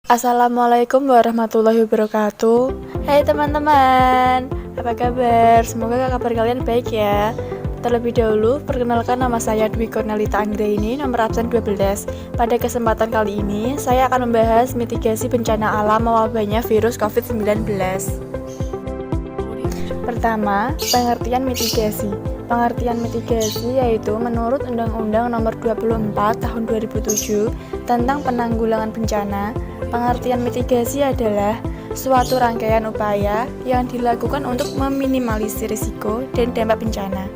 Assalamualaikum warahmatullahi wabarakatuh. Hai teman-teman, apa kabar? Semoga kabar kalian baik ya. Terlebih dahulu, perkenalkan nama saya Dwi Cornelita Anggraini, nomor absen 12. Pada kesempatan kali ini, saya akan membahas mitigasi bencana alam mewabahnya virus COVID-19. Pertama, pengertian mitigasi. Pengertian mitigasi yaitu menurut Undang-Undang Nomor 24 Tahun 2007 tentang Penanggulangan Bencana, pengertian mitigasi adalah suatu rangkaian upaya yang dilakukan untuk meminimalisir risiko dan dampak bencana,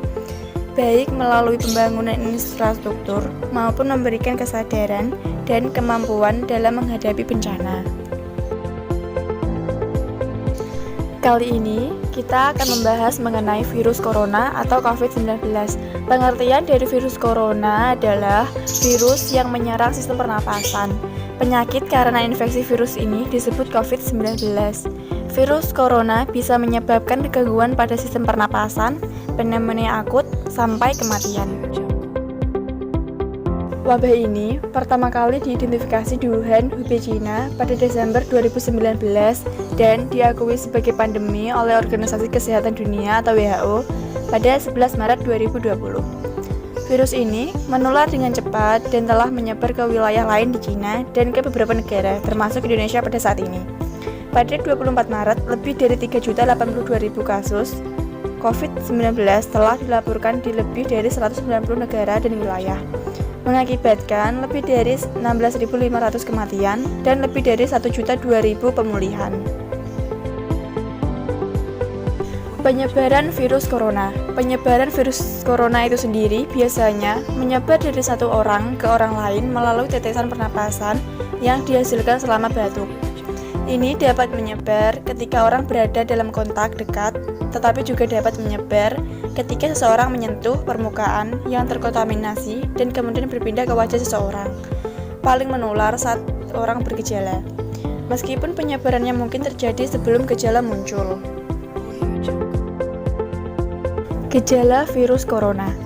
baik melalui pembangunan infrastruktur maupun memberikan kesadaran dan kemampuan dalam menghadapi bencana. Kali ini, kita akan membahas mengenai virus corona atau COVID-19. Pengertian dari virus corona adalah virus yang menyerang sistem pernapasan. Penyakit karena infeksi virus ini disebut COVID-19. Virus corona bisa menyebabkan gangguan pada sistem pernapasan, pneumonia akut, sampai kematian. Wabah ini pertama kali diidentifikasi di Wuhan, Hubei, China pada Desember 2019 dan diakui sebagai pandemi oleh Organisasi Kesehatan Dunia atau WHO pada 11 Maret 2020. Virus ini menular dengan cepat dan telah menyebar ke wilayah lain di China dan ke beberapa negara, termasuk Indonesia pada saat ini. Pada 24 Maret, lebih dari 3.082.000 kasus COVID-19 telah dilaporkan di lebih dari 190 negara dan wilayah, mengakibatkan lebih dari 16.500 kematian dan lebih dari 1.002.000 pemulihan. Penyebaran virus corona. Penyebaran virus corona itu sendiri biasanya menyebar dari satu orang ke orang lain melalui tetesan pernapasan yang dihasilkan selama batuk. Ini dapat menyebar ketika orang berada dalam kontak dekat, tetapi juga dapat menyebar ketika seseorang menyentuh permukaan yang terkontaminasi dan kemudian berpindah ke wajah seseorang. Paling menular saat orang bergejala, meskipun penyebarannya mungkin terjadi sebelum gejala muncul. Gejala virus corona.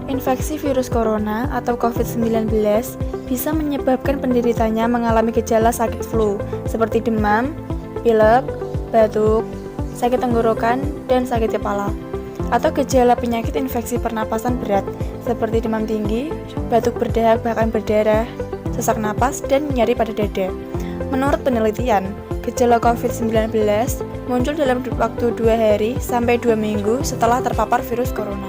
Infeksi virus corona atau COVID-19 bisa menyebabkan penderitanya mengalami gejala sakit flu seperti demam, pilek, batuk, sakit tenggorokan, dan sakit kepala, atau gejala penyakit infeksi pernapasan berat seperti demam tinggi, batuk berdahak bahkan berdarah, sesak napas, dan nyeri pada dada. Menurut penelitian, gejala COVID-19 muncul dalam waktu 2 hari sampai 2 minggu setelah terpapar virus corona.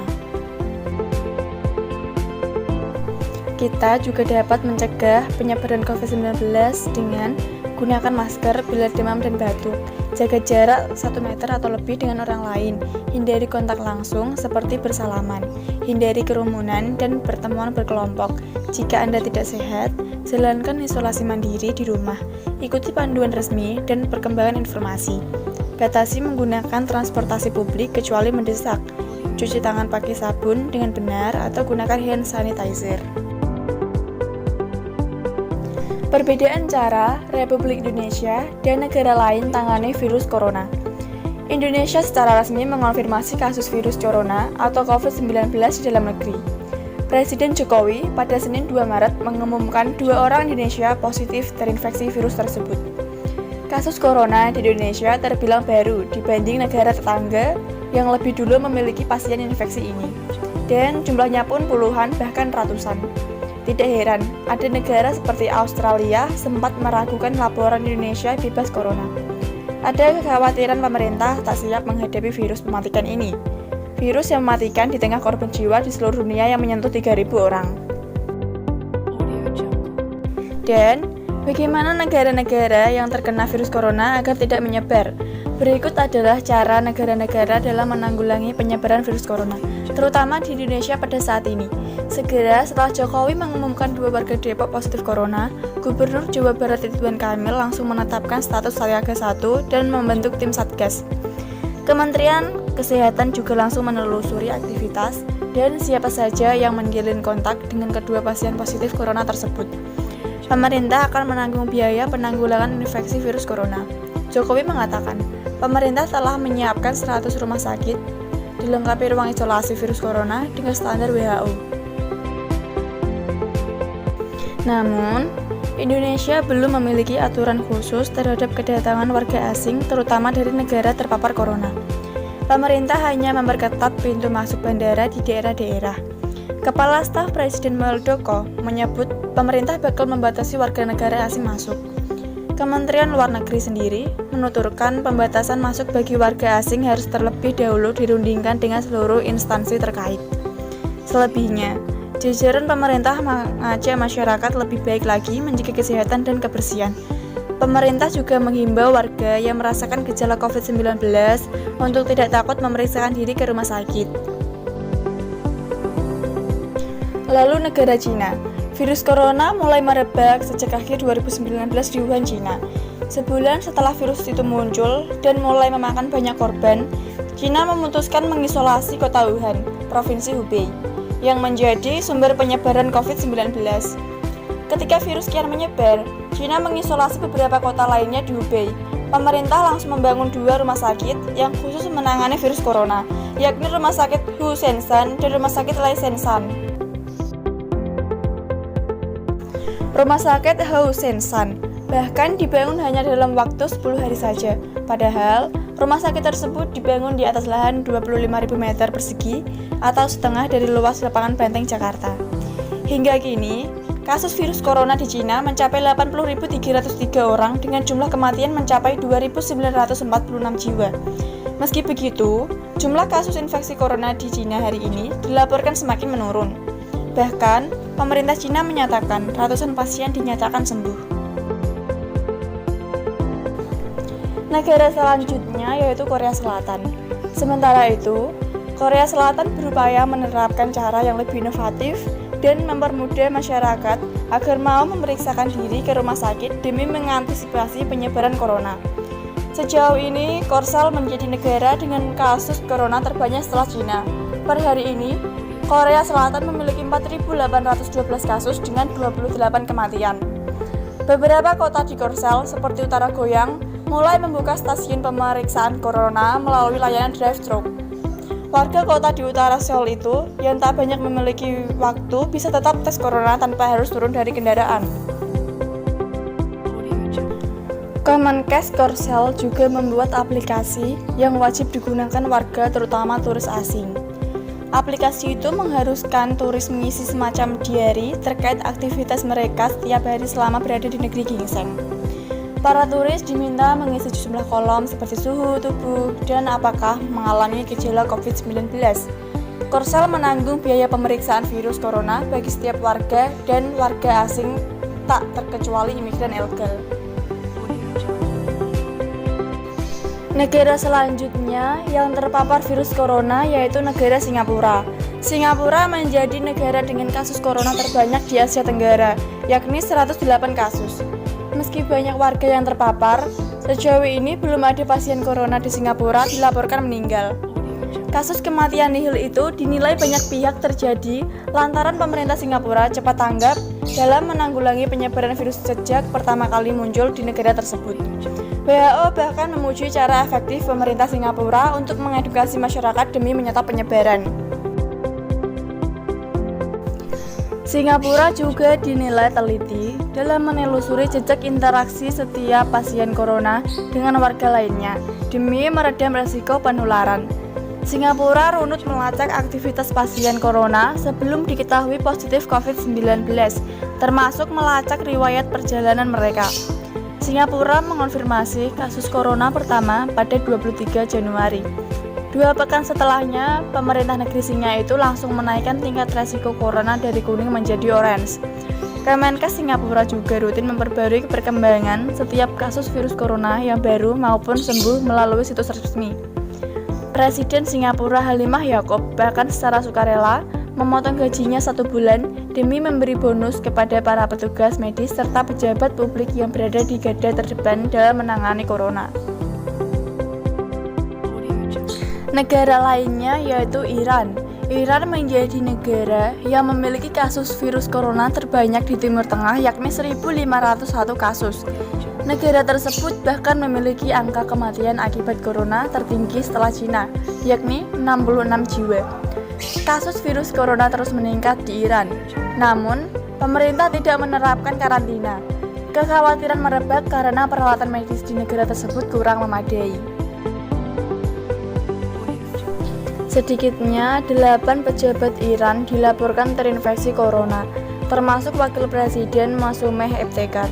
Kita juga dapat mencegah penyebaran COVID-19 dengan gunakan masker bila demam dan batuk, jaga jarak 1 meter atau lebih dengan orang lain, hindari kontak langsung seperti bersalaman, hindari kerumunan dan pertemuan berkelompok. Jika Anda tidak sehat, jalankan isolasi mandiri di rumah, ikuti panduan resmi dan perkembangan informasi. Batasi menggunakan transportasi publik kecuali mendesak, cuci tangan pakai sabun dengan benar atau gunakan hand sanitizer. Perbedaan cara Republik Indonesia dan negara lain tangani virus corona. Indonesia secara resmi mengonfirmasi kasus virus corona atau COVID-19 di dalam negeri. Presiden Jokowi pada Senin 2 Maret mengumumkan 2 orang Indonesia positif terinfeksi virus tersebut. Kasus corona di Indonesia terbilang baru dibanding negara tetangga yang lebih dulu memiliki pasien infeksi ini, dan jumlahnya pun puluhan bahkan ratusan. Tidak heran, ada negara seperti Australia sempat meragukan laporan Indonesia bebas corona. Ada kekhawatiran pemerintah tak siap menghadapi virus mematikan ini. Virus yang mematikan di tengah korban jiwa di seluruh dunia yang menyentuh 3.000 orang. Dan, bagaimana negara-negara yang terkena virus corona agar tidak menyebar? Berikut adalah cara negara-negara dalam menanggulangi penyebaran virus corona, terutama di Indonesia pada saat ini. Segera setelah Jokowi mengumumkan 2 warga Depok positif corona, Gubernur Jawa Barat Ridwan Kamil langsung menetapkan status siaga 1 dan membentuk tim Satgas. Kementerian Kesehatan juga langsung menelusuri aktivitas dan siapa saja yang menjalin kontak dengan kedua pasien positif corona tersebut. Pemerintah akan menanggung biaya penanggulangan infeksi virus corona. Jokowi mengatakan, pemerintah telah menyiapkan 100 rumah sakit, dilengkapi ruang isolasi virus corona dengan standar WHO. Namun, Indonesia belum memiliki aturan khusus terhadap kedatangan warga asing, terutama dari negara terpapar corona. Pemerintah hanya memperketat pintu masuk bandara di daerah-daerah. Kepala Staf Presiden Muldoko menyebut pemerintah bakal membatasi warga negara asing masuk. Kementerian Luar Negeri sendiri menuturkan pembatasan masuk bagi warga asing harus terlebih dahulu dirundingkan dengan seluruh instansi terkait. Selebihnya, jajaran pemerintah mengajak masyarakat lebih baik lagi menjaga kesehatan dan kebersihan. Pemerintah juga menghimbau warga yang merasakan gejala COVID-19 untuk tidak takut memeriksakan diri ke rumah sakit. Lalu negara Cina. Virus corona mulai merebak sejak akhir 2019 di Wuhan, Cina. Sebulan setelah virus itu muncul dan mulai memakan banyak korban, Cina memutuskan mengisolasi kota Wuhan, Provinsi Hubei, yang menjadi sumber penyebaran COVID-19. Ketika virus kian menyebar, Cina mengisolasi beberapa kota lainnya di Hubei. Pemerintah langsung membangun 2 rumah sakit yang khusus menangani virus corona, yakni Rumah Sakit Hu Shenshan dan Rumah Sakit Lai Shenshan. Rumah sakit Hu Shenshan bahkan dibangun hanya dalam waktu 10 hari saja. Padahal, rumah sakit tersebut dibangun di atas lahan 25.000 meter persegi atau setengah dari luas lapangan Banteng, Jakarta. Hingga kini, kasus virus corona di Cina mencapai 80.303 orang dengan jumlah kematian mencapai 2.946 jiwa. Meski begitu, jumlah kasus infeksi corona di Cina hari ini dilaporkan semakin menurun. Bahkan, pemerintah Cina menyatakan ratusan pasien dinyatakan sembuh. Negara selanjutnya yaitu Korea Selatan. Sementara itu, Korea Selatan berupaya menerapkan cara yang lebih inovatif dan mempermudah masyarakat agar mau memeriksakan diri ke rumah sakit demi mengantisipasi penyebaran corona. Sejauh ini, Korsel menjadi negara dengan kasus corona terbanyak setelah Cina. Per hari ini, Korea Selatan memiliki 4.812 kasus dengan 28 kematian. Beberapa kota di Korsel seperti Utara Goyang mulai membuka stasiun pemeriksaan corona melalui layanan drive-thru. Warga kota di utara Seoul itu yang tak banyak memiliki waktu bisa tetap tes corona tanpa harus turun dari kendaraan. Kemenkes Korsel juga membuat aplikasi yang wajib digunakan warga terutama turis asing. Aplikasi itu mengharuskan turis mengisi semacam diary terkait aktivitas mereka setiap hari selama berada di negeri gingseng. Para turis diminta mengisi sejumlah kolom seperti suhu tubuh dan apakah mengalami gejala COVID-19. Korsel menanggung biaya pemeriksaan virus corona bagi setiap warga dan warga asing tak terkecuali imigran ilegal. Negara selanjutnya yang terpapar virus corona yaitu negara Singapura. Singapura menjadi negara dengan kasus corona terbanyak di Asia Tenggara, yakni 108 kasus. Meski banyak warga yang terpapar, sejauh ini belum ada pasien corona di Singapura dilaporkan meninggal. Kasus kematian nihil itu dinilai banyak pihak terjadi lantaran pemerintah Singapura cepat tanggap dalam menanggulangi penyebaran virus sejak pertama kali muncul di negara tersebut. WHO bahkan memuji cara efektif pemerintah Singapura untuk mengedukasi masyarakat demi menyetop penyebaran. Singapura juga dinilai teliti dalam menelusuri jejak interaksi setiap pasien corona dengan warga lainnya demi meredam risiko penularan. Singapura runut melacak aktivitas pasien corona sebelum diketahui positif COVID-19, termasuk melacak riwayat perjalanan mereka. Singapura mengonfirmasi kasus corona pertama pada 23 Januari. 2 pekan setelahnya, pemerintah negeri Singa itu langsung menaikkan tingkat resiko corona dari kuning menjadi orange. Kemenkes Singapura juga rutin memperbarui perkembangan setiap kasus virus corona yang baru maupun sembuh melalui situs resmi. Presiden Singapura Halimah Yaakob bahkan secara sukarela memotong gajinya 1 bulan demi memberi bonus kepada para petugas medis serta pejabat publik yang berada di garda terdepan dalam menangani corona. Negara lainnya yaitu Iran. Iran menjadi negara yang memiliki kasus virus corona terbanyak di Timur Tengah yakni 1.501 kasus. Negara tersebut bahkan memiliki angka kematian akibat corona tertinggi setelah Cina, yakni 66 jiwa. Kasus virus corona terus meningkat di Iran. Namun, pemerintah tidak menerapkan karantina. Kekhawatiran merebak karena peralatan medis di negara tersebut kurang memadai. Sedikitnya 8 pejabat Iran dilaporkan terinfeksi corona, termasuk Wakil Presiden Masumeh Ebtekar.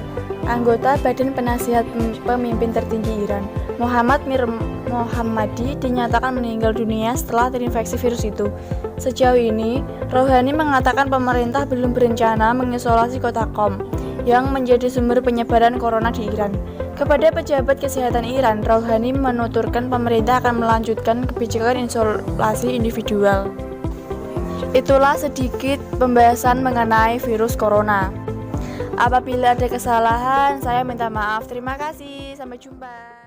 Anggota Badan Penasihat Pemimpin Tertinggi Iran, Mohammad Mir Mohammadi, dinyatakan meninggal dunia setelah terinfeksi virus itu. Sejauh ini, Rouhani mengatakan pemerintah belum berencana mengisolasi kota Qom, yang menjadi sumber penyebaran corona di Iran. Kepada pejabat kesehatan Iran, Rouhani menuturkan pemerintah akan melanjutkan kebijakan isolasi individual. Itulah sedikit pembahasan mengenai virus corona. Apabila ada kesalahan, saya minta maaf. Terima kasih. Sampai jumpa.